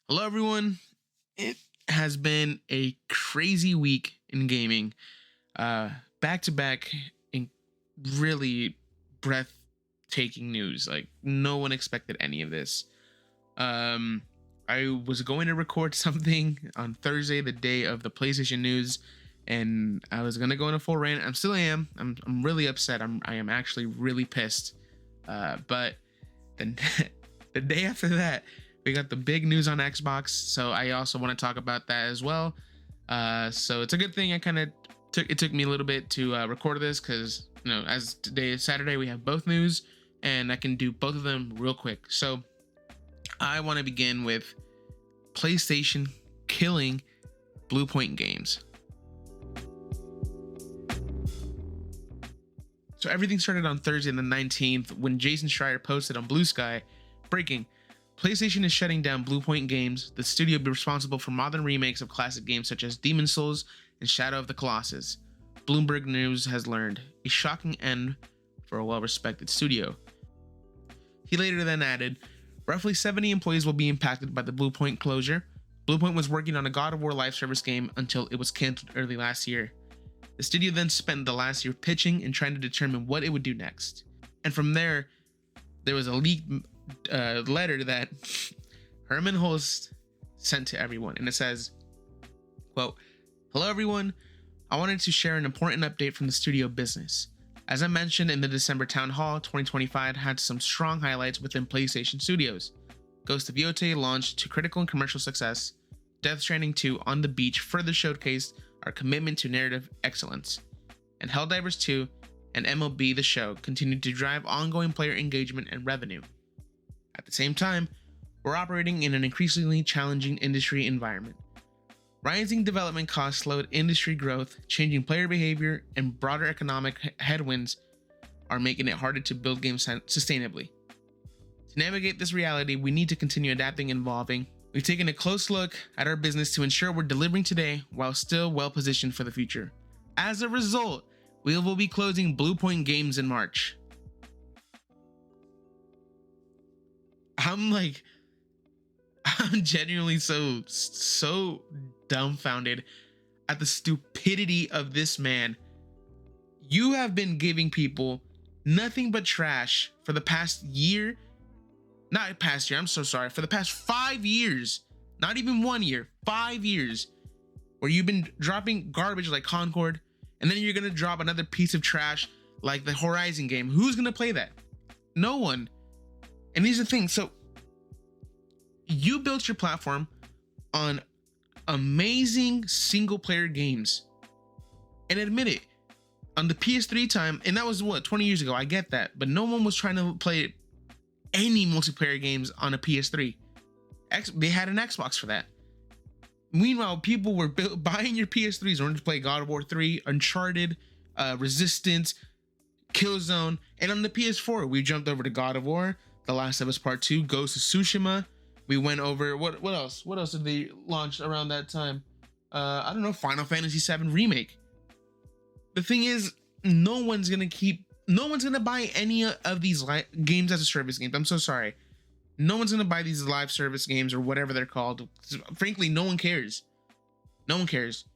Hello, everyone. It has been a crazy week in gaming. Back to back, in really breathtaking news. Like, no one expected any of this. Um, I was going to record something on Thursday, the day of the PlayStation news, and I was gonna go in a full rant. I still am. I'm really upset. I am actually really pissed. But then the day after that, we got the big news on Xbox. So I also want to talk about that as well. So it's a good thing I kind of took me a little bit to record this because as today is Saturday, we have both news and I can do both of them real quick. So I want to begin with PlayStation killing BluePoint Games. So everything started on Thursday the 19th when Jason Schreier posted on Blue Sky, breaking, PlayStation is shutting down BluePoint Games, the studio responsible for modern remakes of classic games such as Demon's Souls and Shadow of the Colossus. Bloomberg News has learned, a shocking end for a well-respected studio. He later then added, roughly 70 employees will be impacted by the BluePoint closure. BluePoint was working on a God of War live service game until it was canceled early last year. The studio then spent the last year pitching and trying to determine what it would do next. And from there was a leaked letter that Herman Holst sent to everyone. And it says, quote, hello everyone. I wanted to share an important update from the studio business. As I mentioned in the December Town Hall, 2025 had some strong highlights within PlayStation Studios. Ghost of Yotei launched to critical and commercial success. Death Stranding 2 On the Beach further showcased our commitment to narrative excellence. And Helldivers 2 and MLB The Show continued to drive ongoing player engagement and revenue. At the same time, we're operating in an increasingly challenging industry environment. Rising development costs slowed industry growth, changing player behavior, and broader economic headwinds are making it harder to build games sustainably. To navigate this reality, we need to continue adapting and evolving. We've taken a close look at our business to ensure we're delivering today while still well positioned for the future. As a result, we will be closing BluePoint Games in March. I'm genuinely so dumbfounded at the stupidity of this man. You have been giving people nothing but trash for the past year. Not past year, I'm so sorry. For the past 5 years, not even 1 year, 5 years, where you've been dropping garbage like Concord, and then you're gonna drop another piece of trash like the Horizon game. Who's gonna play that? No one. And these are the things. So you built your platform on amazing single player games. And admit it, on the PS3 time, and that was what, 20 years ago, I get that, but no one was trying to play any multiplayer games on a PS3. They had an Xbox for that. Meanwhile, people were buying your PS3s in order to play God of War 3, Uncharted, Resistance, Killzone, and on the PS4, we jumped over to God of War, The Last of Us Part 2, Ghost of Tsushima. We went over, what else? What else did they launch around that time? I don't know, Final Fantasy VII Remake. The thing is, no one's gonna buy any of these games as a service games. I'm so sorry. No one's gonna buy these live service games or whatever they're called. Frankly, no one cares. No one cares.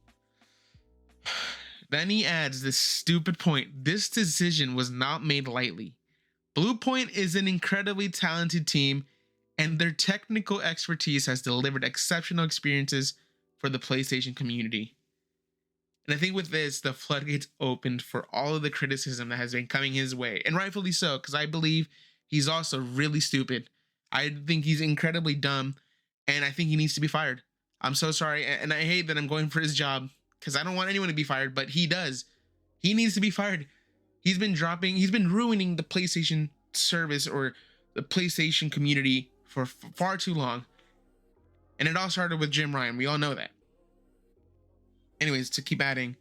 Then he adds this stupid point. This decision was not made lightly. BluePoint is an incredibly talented team, and their technical expertise has delivered exceptional experiences for the PlayStation community. And I think with this, the floodgates opened for all of the criticism that has been coming his way. And rightfully so, because I believe he's also really stupid. I think he's incredibly dumb, and I think he needs to be fired. I'm so sorry, and I hate that I'm going for his job, because I don't want anyone to be fired, but he does. He needs to be fired. He's been ruining the PlayStation service or the PlayStation community for far too long. And it all started with Jim Ryan. We all know that. Anyways, to keep adding,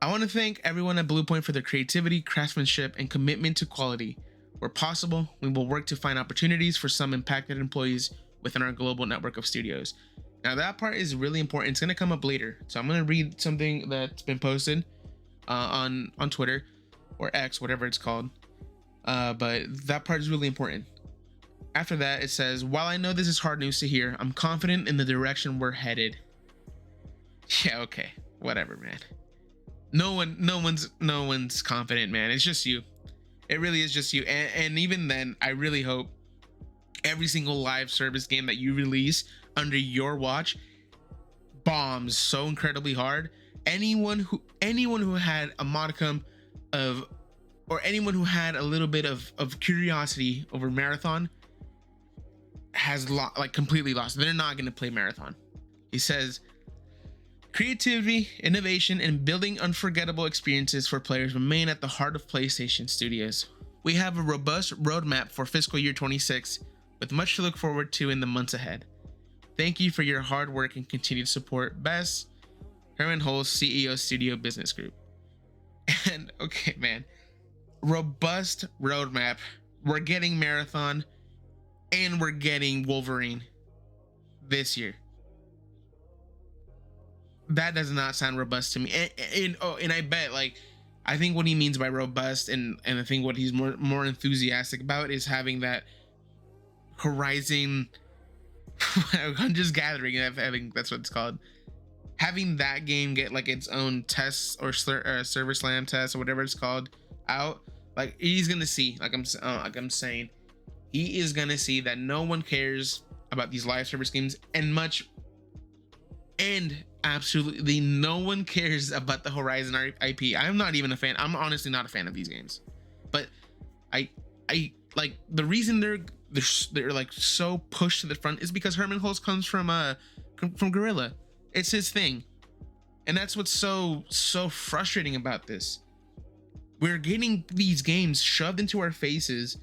I want to thank everyone at BluePoint for their creativity, craftsmanship, and commitment to quality. Where possible, we will work to find opportunities for some impacted employees within our global network of studios. Now that part is really important. It's going to come up later. So I'm going to read something that's been posted on Twitter or X, whatever it's called. But that part is really important. After that, it says, while I know this is hard news to hear, I'm confident in the direction we're headed. Yeah, okay, whatever, man. No one's confident, man. It's just you. It really is just you. And even then, I really hope every single live service game that you release under your watch bombs so incredibly hard. Anyone who had a modicum of, or anyone who had a little bit of curiosity over Marathon has completely lost. They're not going to play Marathon. He says, creativity, innovation, and building unforgettable experiences for players remain at the heart of PlayStation Studios. We have a robust roadmap for fiscal year 26 with much to look forward to in the months ahead. Thank you for your hard work and continued support. Best, Herman Holz, CEO, Studio Business Group. And okay, man, robust roadmap. We're getting Marathon and we're getting Wolverine this year. That does not sound robust to me. And I bet, I think what he means by robust, and I think what he's more enthusiastic about is having that Horizon. I'm just gathering. I think that's what it's called. Having that game get its own tests or server slam test or whatever it's called out. He's gonna see. I'm saying, he is gonna see that no one cares about these live service games and absolutely no one cares about the Horizon IP. I'm not even a fan. I'm honestly not a fan of these games, but I the reason they're so pushed to the front is because Herman Holz comes from Guerrilla. It's his thing, and that's what's so frustrating about this. We're getting these games shoved into our faces,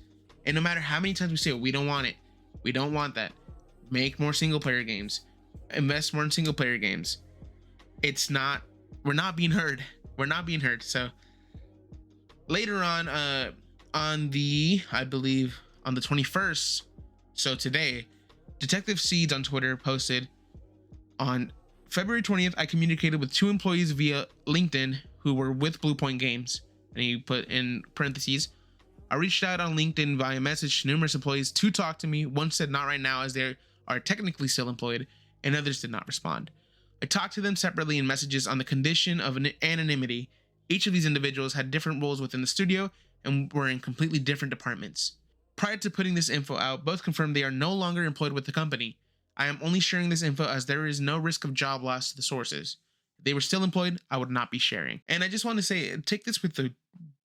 and no matter how many times we say, we don't want it, we don't want that, make more single player games, invest more in single player games, we're not being heard. So later on I believe on the 21st, so today, Detective Seeds on Twitter posted, on February 20th, I communicated with 2 employees via LinkedIn who were with BluePoint Games. And he put in parentheses, I reached out on LinkedIn via message to numerous employees to talk to me. One said not right now as they are technically still employed, and others did not respond. I talked to them separately in messages on the condition of anonymity. Each of these individuals had different roles within the studio and were in completely different departments. Prior to putting this info out, both confirmed they are no longer employed with the company. I am only sharing this info as there is no risk of job loss to the sources. If they were still employed, I would not be sharing. And I just want to say, take this with a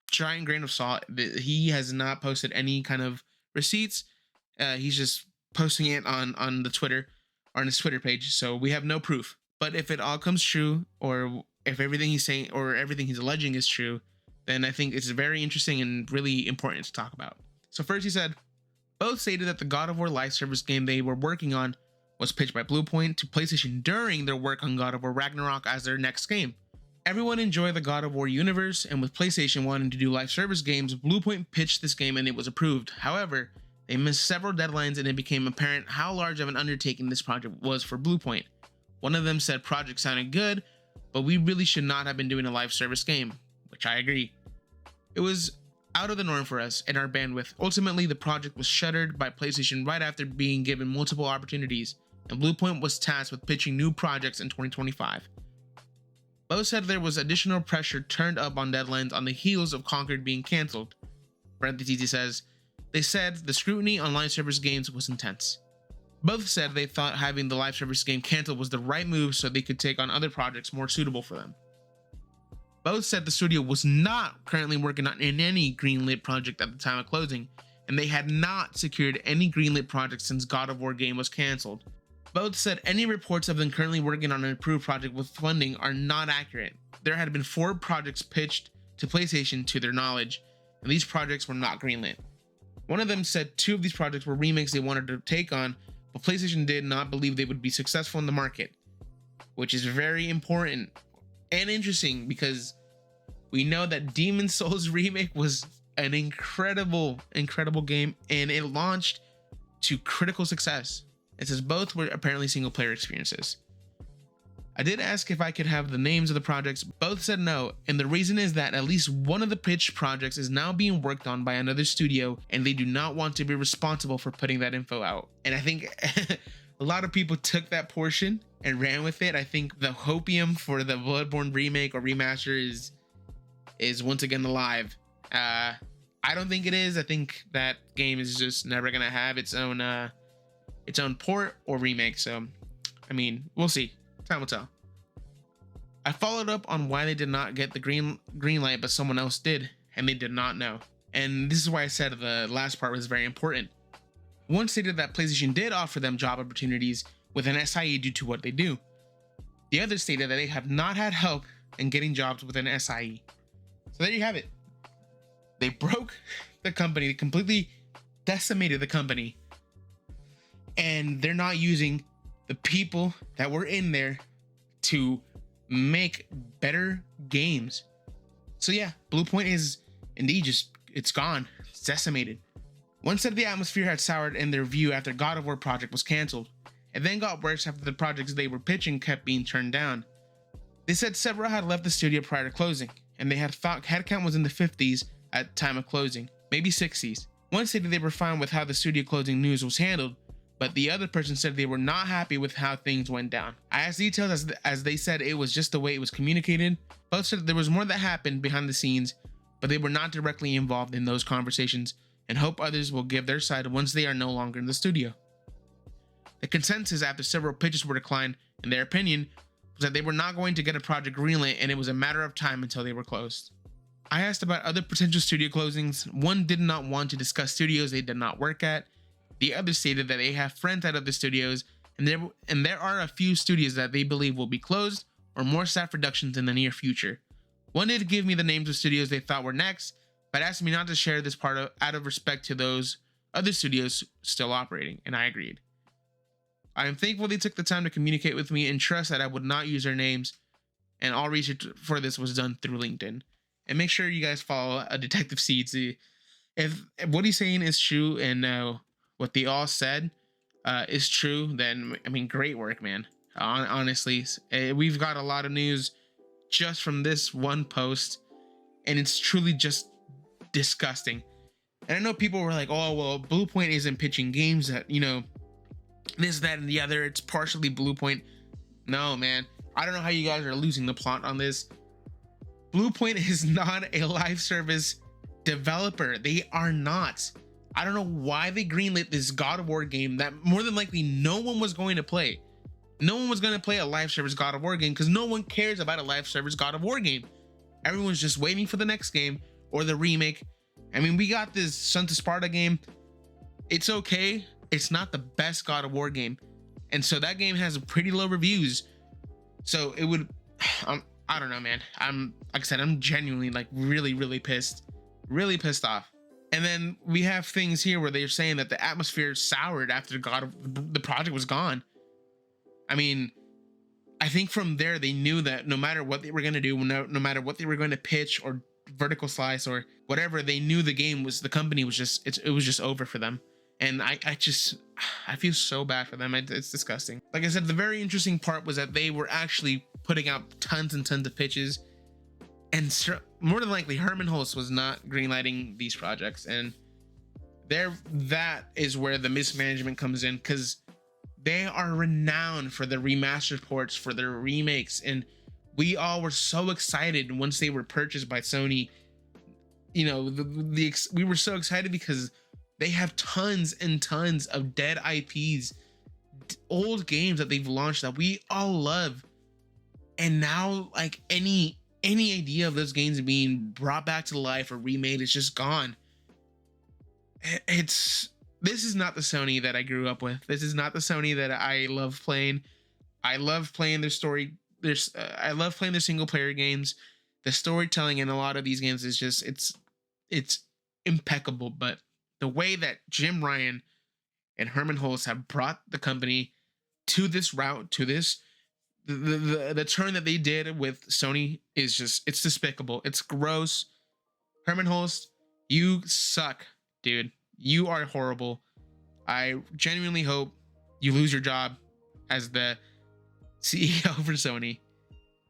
giant grain of salt. He has not posted any kind of receipts. He's just posting it on the Twitter, or on his Twitter page. So we have no proof. But if it all comes true, or if everything he's saying or everything he's alleging is true, then I think it's very interesting and really important to talk about. So first he said, both stated that the God of War live service game they were working on was pitched by BluePoint to PlayStation during their work on God of War Ragnarok as their next game. Everyone enjoyed the God of War universe, and with PlayStation wanting to do live service games, BluePoint pitched this game and it was approved. However, they missed several deadlines and it became apparent how large of an undertaking this project was for BluePoint. One of them said project sounded good, but we really should not have been doing a live service game, which I agree. It was out of the norm for us and our bandwidth. Ultimately, the project was shuttered by PlayStation right after being given multiple opportunities, and BluePoint was tasked with pitching new projects in 2025. Both said there was additional pressure turned up on deadlines on the heels of Conquered being cancelled. Parentheses, he says, they said the scrutiny on live service games was intense. Both said they thought having the live service game canceled was the right move so they could take on other projects more suitable for them. Both said the studio was not currently working on any greenlit project at the time of closing, and they had not secured any greenlit projects since God of War game was cancelled. Both said any reports of them currently working on an approved project with funding are not accurate. There had been 4 projects pitched to PlayStation to their knowledge, and these projects were not greenlit. One of them said 2 of these projects were remakes they wanted to take on, but PlayStation did not believe they would be successful in the market, which is very important and interesting because we know that Demon's Souls remake was an incredible game, and it launched to critical success. It says both were apparently single player experiences. I did ask if I could have the names of the projects. Both said no, and the reason is that at least one of the pitched projects is now being worked on by another studio, and they do not want to be responsible for putting that info out. And I think a lot of people took that portion and ran with it. I think the hopium for the Bloodborne remake or remaster is once again alive. I don't think it is. I think that game is just never gonna have its own port or remake. So, I mean, we'll see. Time will tell. I followed up on why they did not get the green light, but someone else did, and they did not know. And this is why I said the last part was very important. One stated that PlayStation did offer them job opportunities with an SIE due to what they do. The other stated that they have not had help in getting jobs with an SIE. So there you have it. They broke the company, completely decimated the company, and they're not using the people that were in there to make better games. So yeah, BluePoint is indeed it's gone. It's decimated. One said the atmosphere had soured in their view after God of War project was canceled. It then got worse after the projects they were pitching kept being turned down. They said several had left the studio prior to closing, and they had thought headcount was in the 50s at time of closing, maybe 60s. One stated they were fine with how the studio closing news was handled, but the other person said they were not happy with how things went down. I asked details as they said it was just the way it was communicated. Both said there was more that happened behind the scenes, but they were not directly involved in those conversations and hope others will give their side once they are no longer in the studio. The consensus after several pitches were declined, in their opinion, was that they were not going to get a project greenlit and it was a matter of time until they were closed. I asked about other potential studio closings. One did not want to discuss studios they did not work at. The other stated that they have friends at other studios, and there are a few studios that they believe will be closed or more staff reductions in the near future. One did give me the names of studios they thought were next, but asked me not to share this part out of respect to those other studios still operating, and I agreed. I am thankful they took the time to communicate with me and trust that I would not use their names, and all research for this was done through LinkedIn. And make sure you guys follow a Detective Seed. If what he's saying is true and what they all said is true, then, I mean, great work, man. Honestly, we've got a lot of news just from this one post, and it's truly just disgusting. And I know people were like, oh, well, BluePoint isn't pitching games that, this, that, and the other. It's partially BluePoint. No, man. I don't know how you guys are losing the plot on this. BluePoint is not a live service developer. They are not. I don't know why they greenlit this God of War game that more than likely no one was going to play. No one was going to play a live service God of War game because no one cares about a live service God of War game. Everyone's just waiting for the next game or the remake. I mean, we got this Sons of Sparta game. It's okay. It's not the best God of War game. And so that game has pretty low reviews. So it would, I don't know, man. Like I said, I'm genuinely like really pissed off. And then we have things here where they're saying that the atmosphere soured after the project was gone. I mean, I think from there they knew that no matter what they were going to do, no matter what they were going to pitch or vertical slice or whatever, they knew the company was just, it was just over for them. And I feel so bad for them. It's disgusting. Like I said, the very interesting part was that they were actually putting out tons and tons of pitches, and more than likely Herman Hulst was not greenlighting these projects. And that is where the mismanagement comes in, because they are renowned for their remastered ports, for their remakes, and we all were so excited once they were purchased by Sony. We were so excited because they have tons and tons of dead IPs, old games that they've launched that we all love. And now, like, any idea of those games being brought back to life or remade is just gone. This is not the Sony that I grew up with. This is not the Sony that I love playing. I love playing their story. I love playing their single player games. The storytelling in a lot of these games is just, it's impeccable. But the way that Jim Ryan and Herman Hulst have brought the company to this route, to this, the turn that they did with Sony is just, it's despicable. It's gross. Herman Hulst, you suck, dude. You are horrible. I genuinely hope you lose your job as the CEO for Sony.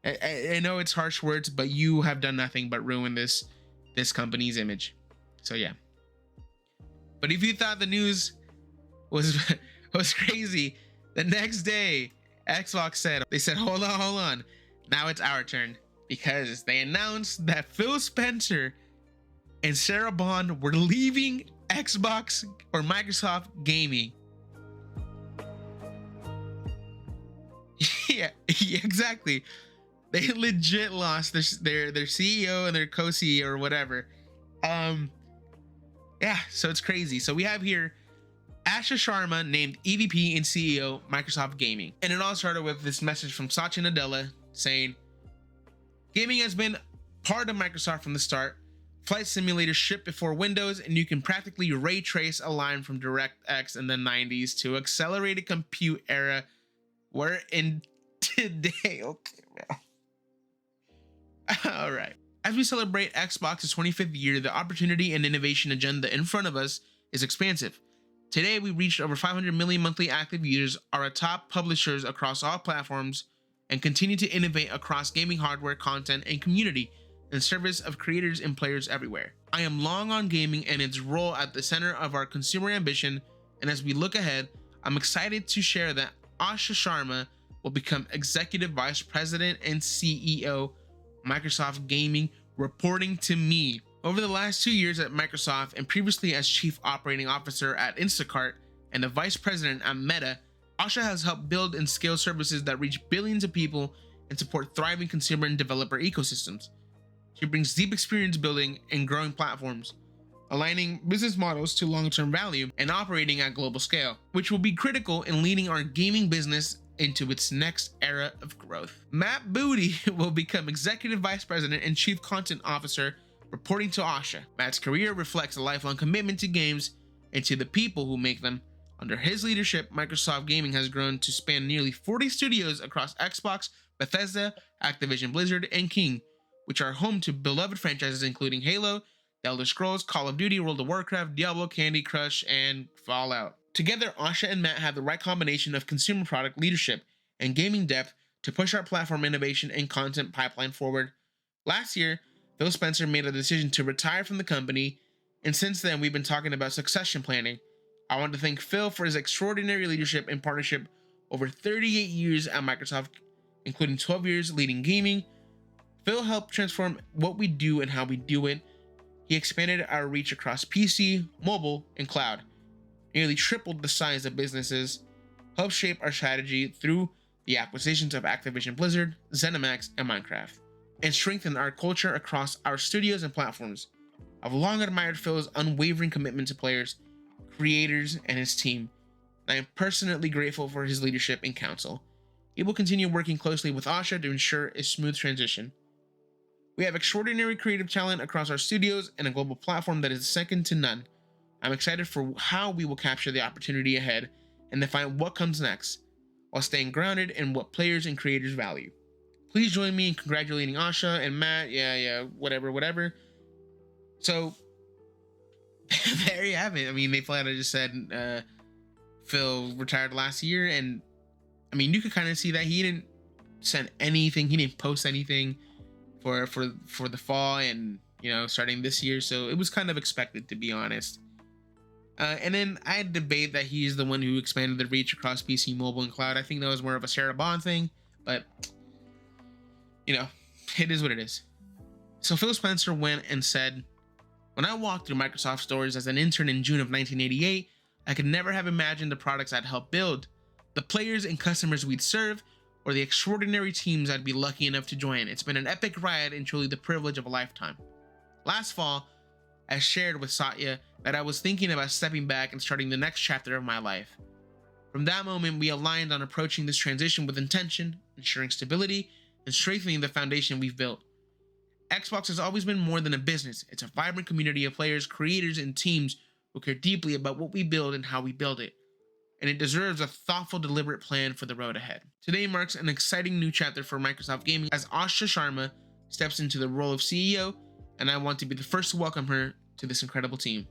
I know it's harsh words, but you have done nothing but ruin this company's image. So yeah. But if you thought the news was was crazy, the next day Xbox said, hold on, now it's our turn, because they announced that Phil Spencer and Sarah Bond were leaving Xbox or Microsoft Gaming. yeah, exactly. They legit lost their CEO and their co-CEO or whatever. Yeah, so it's crazy. So we have here Asha Sharma named EVP and CEO Microsoft Gaming. And it all started with this message from Satya Nadella saying, gaming has been part of Microsoft from the start. Flight simulators shipped before Windows, and you can practically ray trace a line from DirectX in the 90s to accelerated compute era we're in today. Okay, man. All right. As we celebrate Xbox's 25th year, the opportunity and innovation agenda in front of us is expansive. Today, we reached over 500 million monthly active users, are a top publishers across all platforms, and continue to innovate across gaming hardware, content, and community in service of creators and players everywhere. I am long on gaming and its role at the center of our consumer ambition, and as we look ahead, I'm excited to share that Asha Sharma will become Executive Vice President and CEO, Microsoft Gaming, reporting to me. Over the last 2 years at Microsoft and previously as Chief Operating Officer at Instacart and the Vice President at Meta, Asha has helped build and scale services that reach billions of people and support thriving consumer and developer ecosystems. She brings deep experience building and growing platforms, aligning business models to long-term value and operating at global scale, which will be critical in leading our gaming business into its next era of growth. Matt Booty will become Executive Vice President and Chief Content Officer, reporting to Asha. Matt's career reflects a lifelong commitment to games and to the people who make them. Under his leadership, Microsoft Gaming has grown to span nearly 40 studios across Xbox, Bethesda, Activision Blizzard, and King, which are home to beloved franchises including Halo, The Elder Scrolls, Call of Duty, World of Warcraft, Diablo, Candy Crush, and Fallout. Together, Asha and Matt have the right combination of consumer product leadership and gaming depth to push our platform innovation and content pipeline forward. Last year, Phil Spencer made a decision to retire from the company, and since then we've been talking about succession planning. I want to thank Phil for his extraordinary leadership and partnership over 38 years at Microsoft, including 12 years leading gaming. Phil helped transform what we do and how we do it. He expanded our reach across PC, mobile, and cloud, nearly tripled the size of businesses, helped shape our strategy through the acquisitions of Activision Blizzard, ZeniMax, and Minecraft, and strengthened our culture across our studios and platforms. I've long admired Phil's unwavering commitment to players, creators, and his team, and I am personally grateful for his leadership and counsel. He will continue working closely with Asha to ensure a smooth transition. We have extraordinary creative talent across our studios and a global platform that is second to none. I'm excited for how we will capture the opportunity ahead and define what comes next, while staying grounded in what players and creators value. Please join me in congratulating Asha and Matt. Whatever. So, there you have it. I mean, they flat out just said Phil retired last year, and I mean, you could kind of see that he didn't send anything, he didn't post anything for the fall and, you know, starting this year, so it was kind of expected, to be honest. And then I debate that he's the one who expanded the reach across PC, mobile, and cloud. I think that was more of a Sarah Bond thing, but, you know, it is what it is. So Phil Spencer went and said, when I walked through Microsoft stores as an intern in June of 1988, I could never have imagined the products I'd helped build, the players and customers we'd serve, or the extraordinary teams I'd be lucky enough to join. It's been an epic ride and truly the privilege of a lifetime. Last fall, I shared with Satya that I was thinking about stepping back and starting the next chapter of my life. From that moment, we aligned on approaching this transition with intention, ensuring stability, and strengthening the foundation we've built. Xbox has always been more than a business. It's a vibrant community of players, creators, and teams who care deeply about what we build and how we build it. And it deserves a thoughtful, deliberate plan for the road ahead. Today marks an exciting new chapter for Microsoft Gaming as Asha Sharma steps into the role of CEO, and I want to be the first to welcome her to this incredible team.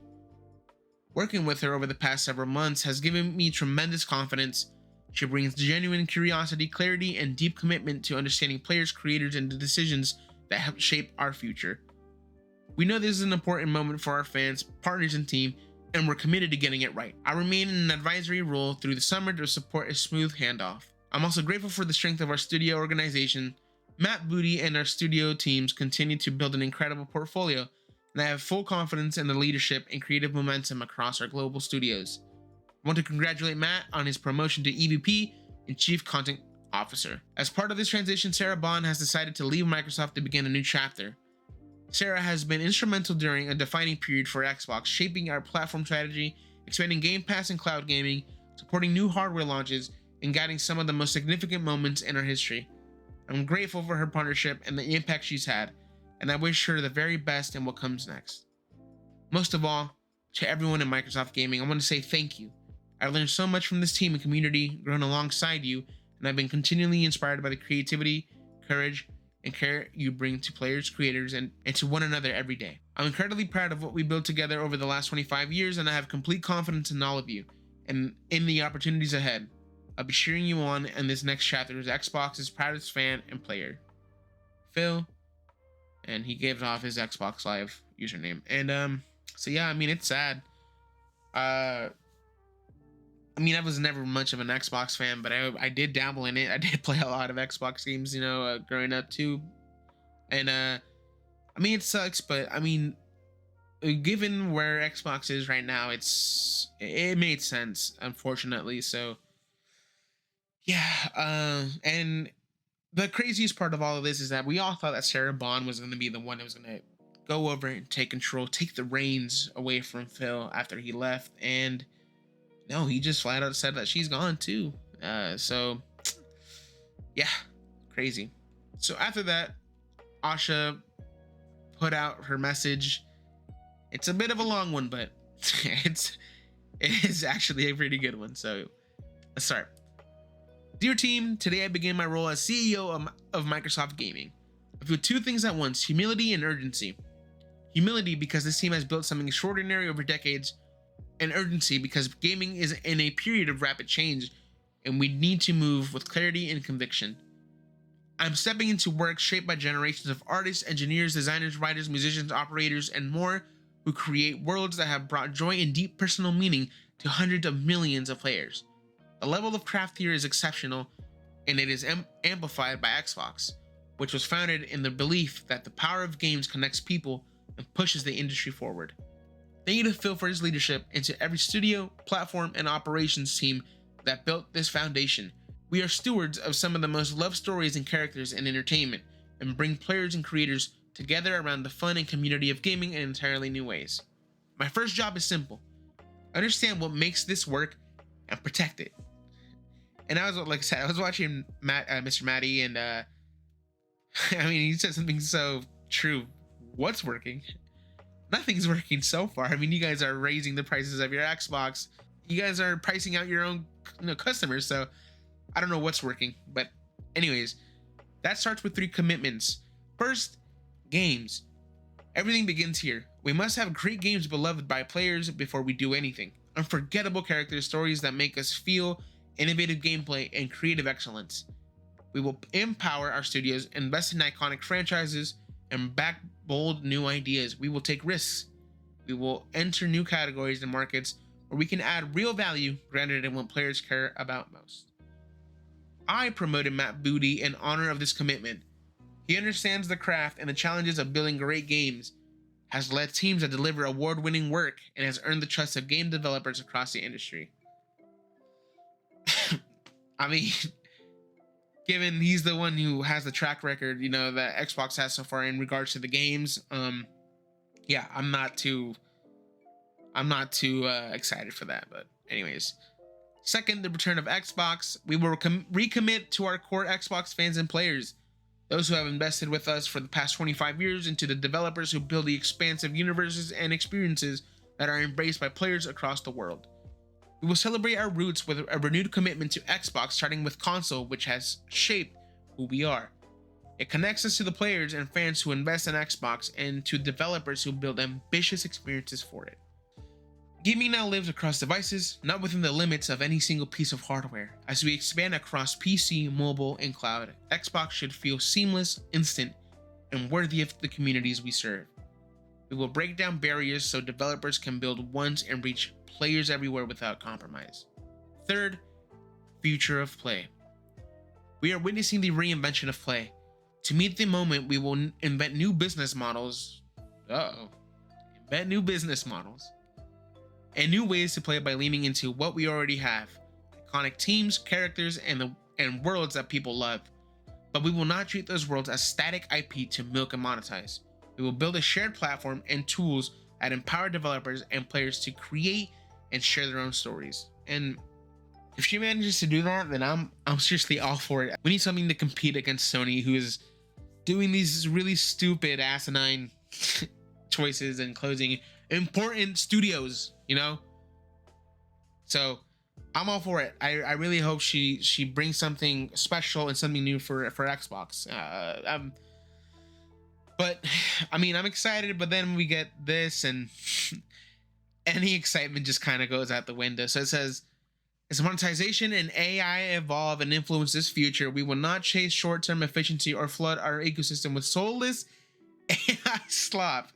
Working with her over the past several months has given me tremendous confidence, She brings genuine curiosity, clarity, and deep commitment to understanding players, creators, and the decisions that help shape our future. We know this is an important moment for our fans, partners, and team, and we're committed to getting it right. I remain in an advisory role through the summer to support a smooth handoff. I'm also grateful for the strength of our studio organization. Matt Booty and our studio teams continue to build an incredible portfolio, and I have full confidence in the leadership and creative momentum across our global studios. I want to congratulate Matt on his promotion to EVP and Chief Content Officer. As part of this transition, Sarah Bond has decided to leave Microsoft to begin a new chapter. Sarah has been instrumental during a defining period for Xbox, shaping our platform strategy, expanding Game Pass and cloud gaming, supporting new hardware launches, and guiding some of the most significant moments in our history. I'm grateful for her partnership and the impact she's had, and I wish her the very best in what comes next. Most of all, to everyone in Microsoft Gaming, I want to say thank you. I've learned so much from this team and community, grown alongside you, and I've been continually inspired by the creativity, courage, and care you bring to players, creators, and to one another every day. I'm incredibly proud of what we built together over the last 25 years, and I have complete confidence in all of you and in the opportunities ahead. I'll be cheering you on in this next chapter as Xbox's proudest fan and player, Phil. And he gives off his Xbox Live username. And so yeah, I mean, it's sad. I was never much of an Xbox fan, but I did dabble in it. I did play a lot of Xbox games, growing up too. And it sucks, but given where Xbox is right now, it made sense, unfortunately. So yeah, and the craziest part of all of this is that we all thought that Sarah Bond was going to be the one that was going to go over and take control, take the reins away from Phil after he left, and no, he just flat out said that she's gone too. So yeah, crazy. So after that, Asha put out her message. It's a bit of a long one, but it is actually a pretty good one. So let's start. Dear team, today I begin my role as CEO of Microsoft Gaming. I feel two things at once: humility and urgency. Humility because this team has built something extraordinary over decades, and urgency because gaming is in a period of rapid change and we need to move with clarity and conviction. I'm stepping into work shaped by generations of artists, engineers, designers, writers, musicians, operators, and more who create worlds that have brought joy and deep personal meaning to hundreds of millions of players. The level of craft here is exceptional, and it is amplified by Xbox, which was founded in the belief that the power of games connects people and pushes the industry forward. Thank you to Phil for his leadership and to every studio, platform, and operations team that built this foundation. We are stewards of some of the most loved stories and characters in entertainment and bring players and creators together around the fun and community of gaming in entirely new ways. My first job is simple: understand what makes this work and protect it. And I was watching Mr. Matty, and he said something so true. What's working? Nothing's working so far. You guys are raising the prices of your Xbox. You guys are pricing out your own customers. So I don't know what's working. But anyways, that starts with 3 commitments. First, games. Everything begins here. We must have great games beloved by players before we do anything. Unforgettable characters, stories that make us feel, innovative gameplay, and creative excellence. We will empower our studios, invest in iconic franchises, and back bold new ideas. We will take risks. We will enter new categories and markets where we can add real value grounded in what players care about most. I promoted Matt Booty in honor of this commitment. He understands the craft and the challenges of building great games, has led teams that deliver award-winning work, and has earned the trust of game developers across the industry. Given he's the one who has the track record, that Xbox has so far in regards to the games, I'm not too excited for that. But anyways, second, the return of Xbox. We will recommit to our core Xbox fans and players, those who have invested with us for the past 25 years, and to the developers who build the expansive universes and experiences that are embraced by players across the world. We will celebrate our roots with a renewed commitment to Xbox, starting with console, which has shaped who we are. It connects us to the players and fans who invest in Xbox and to developers who build ambitious experiences for it. Gaming now lives across devices, not within the limits of any single piece of hardware. As we expand across PC, mobile, and cloud, Xbox should feel seamless, instant, and worthy of the communities we serve. We will break down barriers so developers can build once and reach players everywhere without compromise. Third, future of play. We are witnessing the reinvention of play. To meet the moment, we will invent new business models. Invent new business models and new ways to play by leaning into what we already have: iconic teams, characters, and worlds that people love. But we will not treat those worlds as static IP to milk and monetize. We will build a shared platform and tools that empower developers and players to create and share their own stories. And if she manages to do that, then I'm seriously all for it. We need something to compete against Sony, who is doing these really stupid, asinine choices and closing important studios, you know? So I'm all for it. I really hope she brings something special and something new for Xbox. But I mean, I'm excited, but then we get this and any excitement just kind of goes out the window. So it says, as monetization and AI evolve and influence this future, we will not chase short-term efficiency or flood our ecosystem with soulless AI slop.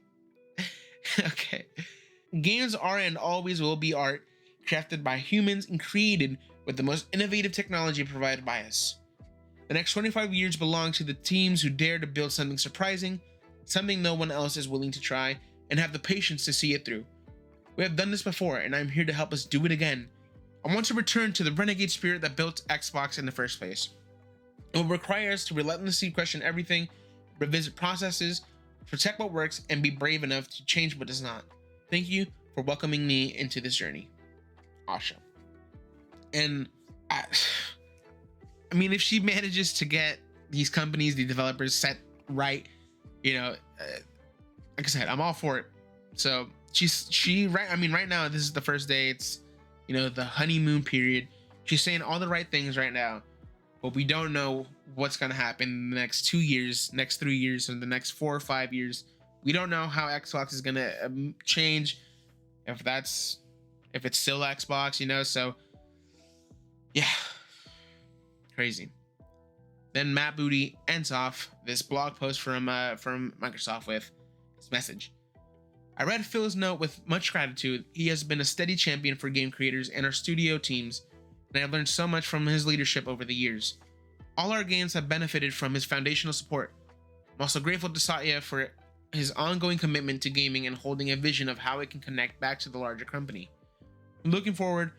Okay. Games are and always will be art, crafted by humans and created with the most innovative technology provided by us. The next 25 years belong to the teams who dare to build something surprising, something no one else is willing to try, and have the patience to see it through. We have done this before, and I'm here to help us do it again. I want to return to the renegade spirit that built Xbox in the first place. It will require us to relentlessly question everything, revisit processes, protect what works, and be brave enough to change what does not. Thank you for welcoming me into this journey, Asha. And I mean, if she manages to get these companies, the developers set right, you know, like I said, I'm all for it. So right now, this is the first day. It's, you know, the honeymoon period. She's saying all the right things right now, but we don't know what's going to happen in the next 2 years, next 3 years, and the next 4 or 5 years. We don't know how Xbox is going to change, if it's still Xbox, you know. So yeah, crazy. Then Matt Booty ends off this blog post from Microsoft with this message. I read Phil's note with much gratitude. He has been a steady champion for game creators and our studio teams, and I've learned so much from his leadership over the years. All our games have benefited from his foundational support. I'm also grateful to Satya for his ongoing commitment to gaming and holding a vision of how it can connect back to the larger company. Looking forward,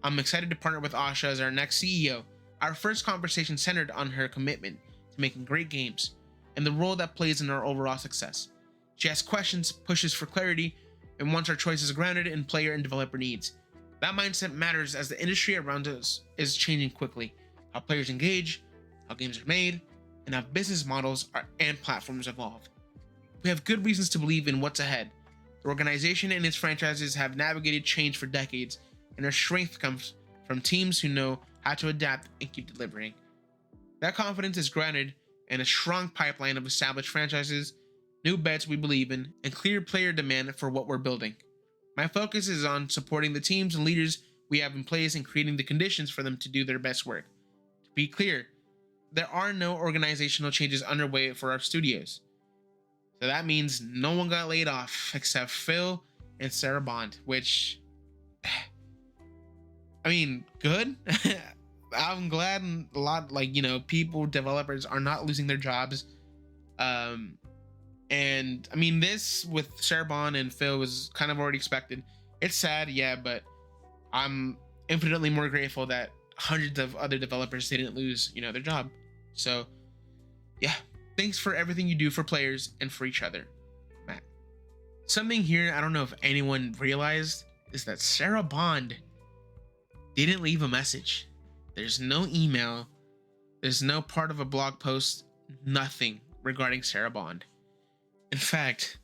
I'm excited to partner with Asha as our next CEO. Our first conversation centered on her commitment to making great games and the role that plays in our overall success. She asks questions, pushes for clarity, and wants our choices grounded in player and developer needs. That mindset matters as the industry around us is changing quickly. How players engage, how games are made, and how business models and platforms evolve. We have good reasons to believe in what's ahead. The organization and its franchises have navigated change for decades, and our strength comes from teams who know how to adapt and keep delivering. That confidence is grounded in a strong pipeline of established franchises, new bets we believe in, and clear player demand for what we're building. My focus is on supporting the teams and leaders we have in place and creating the conditions for them to do their best work. To be clear, there are no organizational changes underway for our studios. So that means no one got laid off except Phil and Sarah Bond, which, I mean, good. I'm glad a lot, like, you know, people, developers are not losing their jobs. And I mean, this with Sarah Bond and Phil was kind of already expected. It's sad, yeah, but I'm infinitely more grateful that hundreds of other developers didn't lose, you know, their job. So yeah, thanks for everything you do for players and for each other, Matt. Something here I don't know if anyone realized is that Sarah Bond didn't leave a message. There's no email, there's no part of a blog post, nothing regarding Sarah Bond. In fact,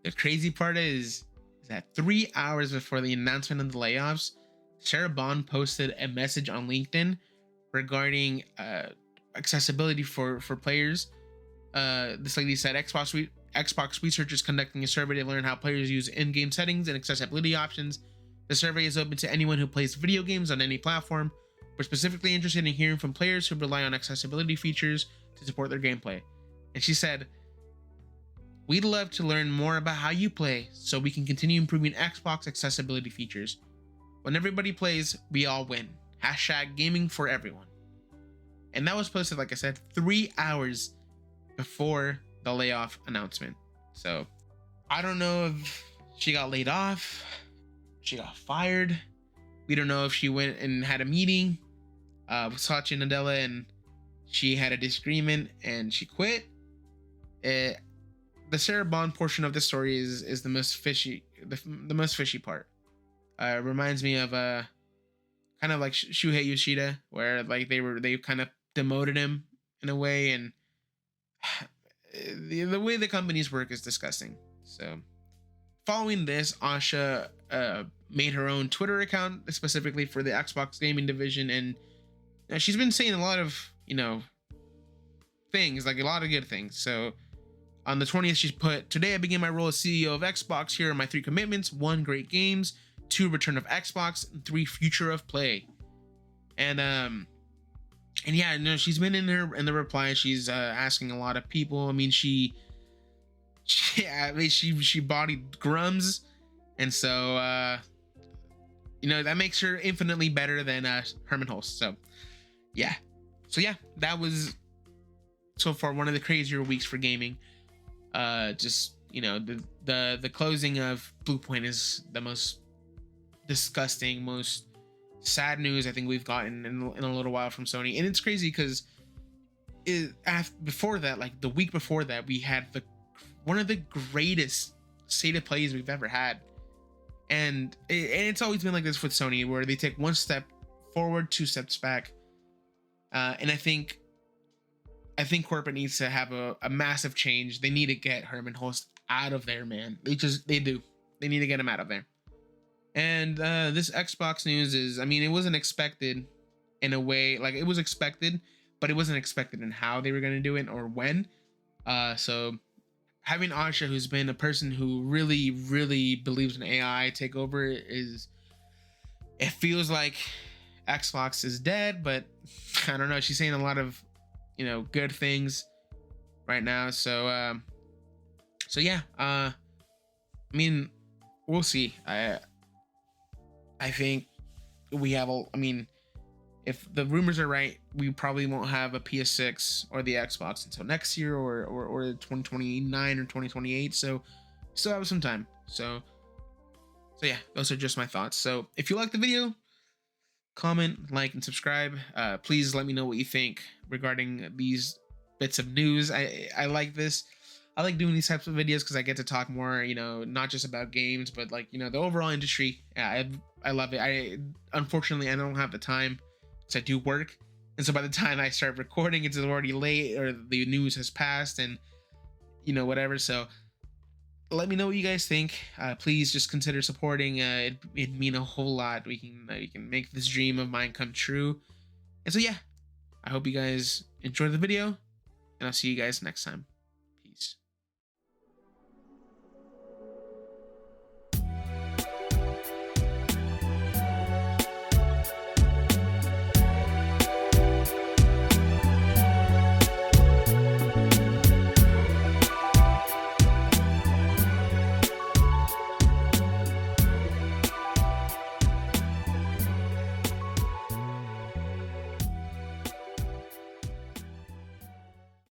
the crazy part is that 3 hours before the announcement of the layoffs, Sarah Bond posted a message on LinkedIn regarding accessibility for players. This lady said, Xbox researchers conducting a survey to learn how players use in-game settings and accessibility options. The survey is open to anyone who plays video games on any platform. We're specifically interested in hearing from players who rely on accessibility features to support their gameplay. And she said, we'd love to learn more about how you play so we can continue improving Xbox accessibility features. When everybody plays, we all win. Hashtag gaming for everyone. And that was posted, like I said, 3 hours before the layoff announcement. So I don't know if she got laid off, she got fired. We don't know if she went and had a meeting with Satya Nadella and she had a disagreement and she quit. The Sarah Bond portion of the story is the most fishy, the most fishy part. It reminds me of kind of like Shuhei Yoshida, where like they kind of demoted him in a way, and the way the companies work is disgusting. So following this, Asha made her own Twitter account specifically for the Xbox gaming division, and she's been saying a lot of things, like a lot of good things. So on the 20th, she's put, today I begin my role as CEO of Xbox. Here are my 3 commitments: 1, great games; 2, return of Xbox; and 3, future of play. And yeah, no, she's been in the reply. She's asking a lot of people. I mean, she bodied Grums, and so that makes her infinitely better than Herman Hulst. So yeah, that was so far one of the crazier weeks for gaming. Just the closing of BluePoint is the most disgusting, most sad news I think we've gotten in a little while from Sony. And it's crazy because before that, like the week before that, we had one of the greatest state of plays we've ever had, and it's always been like this with Sony, where they take 1 step forward, 2 steps back. And I think corporate needs to have a massive change. They need to get Herman Hulst out of there, man. They do. They need to get him out of there. And this Xbox news is, I mean, it wasn't expected in a way, like it was expected, but it wasn't expected in how they were going to do it or when. So having Asha, who's been a person who really, really believes in AI, take over it feels like Xbox is dead, but I don't know. She's saying a lot of, good things right now. So yeah, I mean, we'll see. I think if the rumors are right, we probably won't have a PS6 or the Xbox until next year or 2029 or 2028. So still have some time. So yeah, those are just my thoughts. So if you like the video, comment, like, and subscribe. Please let me know what you think regarding these bits of news. I like this. I like doing these types of videos because I get to talk more, not just about games, but like, the overall industry. Yeah, I love it. Unfortunately, I don't have the time because I do work. And so by the time I start recording, it's already late or the news has passed and, whatever. So let me know what you guys think. Please just consider supporting. It'd mean a whole lot. We can make this dream of mine come true. And so yeah, I hope you guys enjoyed the video, and I'll see you guys next time.